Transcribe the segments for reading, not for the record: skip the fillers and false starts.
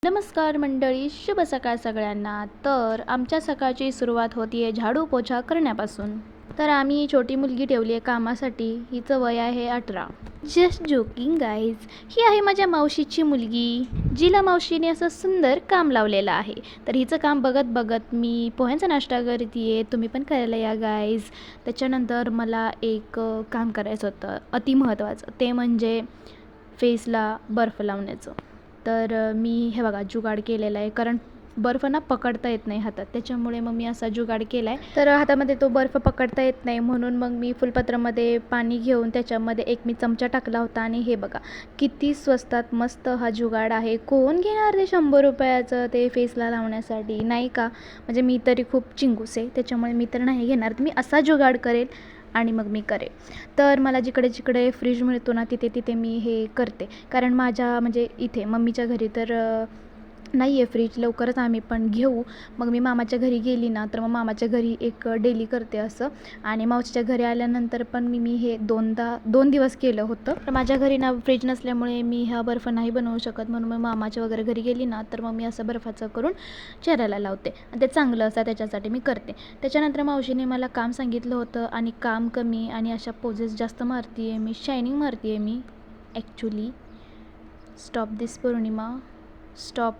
नमस्कार मंडळी, शुभ सकाळ सगळ्यांना. तर आमच्या सकाळची सुरुवात होती आहे झाडू पोछा करण्यापासून. तर आम्ही छोटी मुलगी ठेवली आहे कामासाठी. हिचं वय आहे 18. Just joking guys. ही आहे माझ्या मावशीची मुलगी, जिला मावशीने असं सुंदर काम लावलेलं आहे. तर हिचं काम बघत बघत मी पोह्यांचा नाश्ता करते आहे. तुम्ही पण करायला या गाईज. त्याच्यानंतर मला एक काम करायचं होतं अति महत्त्वाचं, ते म्हणजे फेसला बर्फ लावण्याचं. तर मी हे बघा जुगाड केलेला आहे, कारण बर्फ ना पकडता येत नाही हातात, त्याच्यामुळे मग मी असा जुगाड केला आहे. तर हातामध्ये तो बर्फ पकडता येत नाही, म्हणून मग मी फुलपत्रामध्ये पाणी घेऊन त्याच्यामध्ये एक मी चमचा टाकला होता. आणि हे बघा किती स्वस्तात मस्त हा जुगाड आहे. कोण घेणार ते 100 रुपयाचं ते फेसला लावण्यासाठी, नाही का? म्हणजे मी तरी खूप चिंगूस आहे, त्याच्यामुळे मी तर नाही घेणार. मी असा जुगाड करेल आणि मग मी करेल. तर मला जिकडे जिकडे फ्रीज मिळतो ना तिथे तिथे मी हे करते, कारण माझ्या म्हणजे इथे मम्मीच्या घरी तर नाही आहे फ्रीज. लवकरच आम्ही पण घेऊ. मग मी मामाच्या घरी गेली ना तर मग मामाच्या घरी एक डेली करते असं. आणि मावशीच्या घरी आल्यानंतर पण मी हे 2 दिवस केलं होतं. तर माझ्या घरी ना फ्रीज नसल्यामुळे मी हा बर्फ नाही बनवू शकत, म्हणून मग मामाच्या वगैरे घरी गेली ना तर मग मी असं बर्फाचं करून चेहऱ्याला लावते, आणि ते चांगलं असतं त्याच्यासाठी मी करते. त्याच्यानंतर मावशीने मला काम सांगितलं होतं, आणि काम कमी आणि अशा पोजेस जास्त मारते आहे मी, शायनिंग मारते आहे मी ॲक्च्युली. स्टॉप दिस पौर्णिमा, स्टॉप.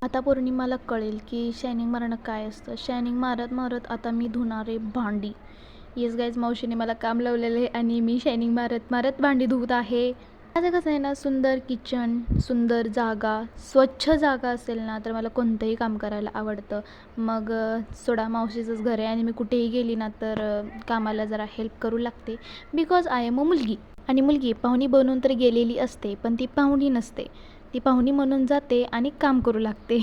आता पौर्णिमाला कळेल की शायनिंग मारणं काय असतं. शायनिंग मारत मारत आता मी धुणारे भांडी. येस गाईज, मावशीने मला काम लावलेलं आहे आणि मी शायनिंग मारत मारत भांडी धुवत आहे. माझं कसं आहे ना, सुंदर किचन, सुंदर जागा, स्वच्छ जागा असेल ना तर मला कोणतंही काम करायला आवडतं. मग सोडा मावशीचंच घर आहे आणि मी कुठेही गेली ना तर कामाला जरा हेल्प करू लागते, बिकॉज आय एम अ मुलगी. आणि मुलगी पाहुणी बनून तर गेलेली असते, पण ती पाहुणी नसते. ती पाहुणी म्हणून जाते आणि काम करू लागते.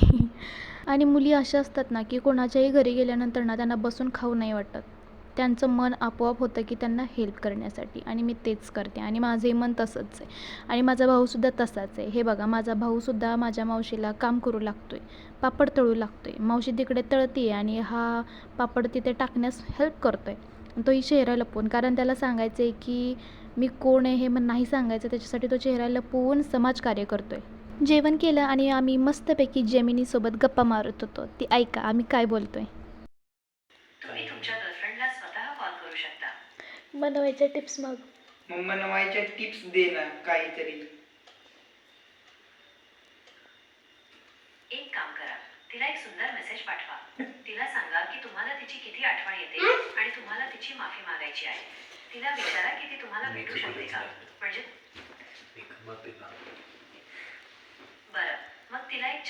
आणि मुली अशा असतात ना की कोणाच्याही घरी गेल्यानंतर ना त्यांना बसून खाऊ नाही वाटत. त्यांचं मन आपोआप होतं की त्यांना हेल्प करण्यासाठी, आणि मी तेच करते. आणि माझंही मन तसंच आहे, आणि माझा भाऊसुद्धा तसाच आहे. हे बघा, माझा भाऊसुद्धा माझ्या मावशीला काम करू लागतो आहे, पापड तळू लागतो आहे. मावशी तिकडे तळते आणि हा पापड तिथे टाकण्यास हेल्प करतो आहे. तोही चेहरा लपवून, कारण त्याला सांगायचं आहे की मी कोण आहे हे मग नाही सांगायचं, त्याच्यासाठी तो चेहरा लपवून समाजकार्य करतो आहे. जेवण केलं आणि आम्ही मस्तपैकी जेमिनीसोबत गप्पा मारत होतो. ती ऐका आम्ही काय बोलतोय. तुम्ही तुमच्या गर्लफ्रेंडला स्वतः कॉल करू शकता. बनवायच्या टिप्स मग बनवायच्या टिप्स दे ना काहीतरी. एक काम करा, तिला एक सुंदर मेसेज पाठवा. तिला सांगा की तुम्हाला तिची किती आठवण येते आणि तुम्हाला तिची माफी मागायची आहे. तिला विचारा की ती तुम्हाला भेटू शकते का, म्हणजे बरं, मग तिला एक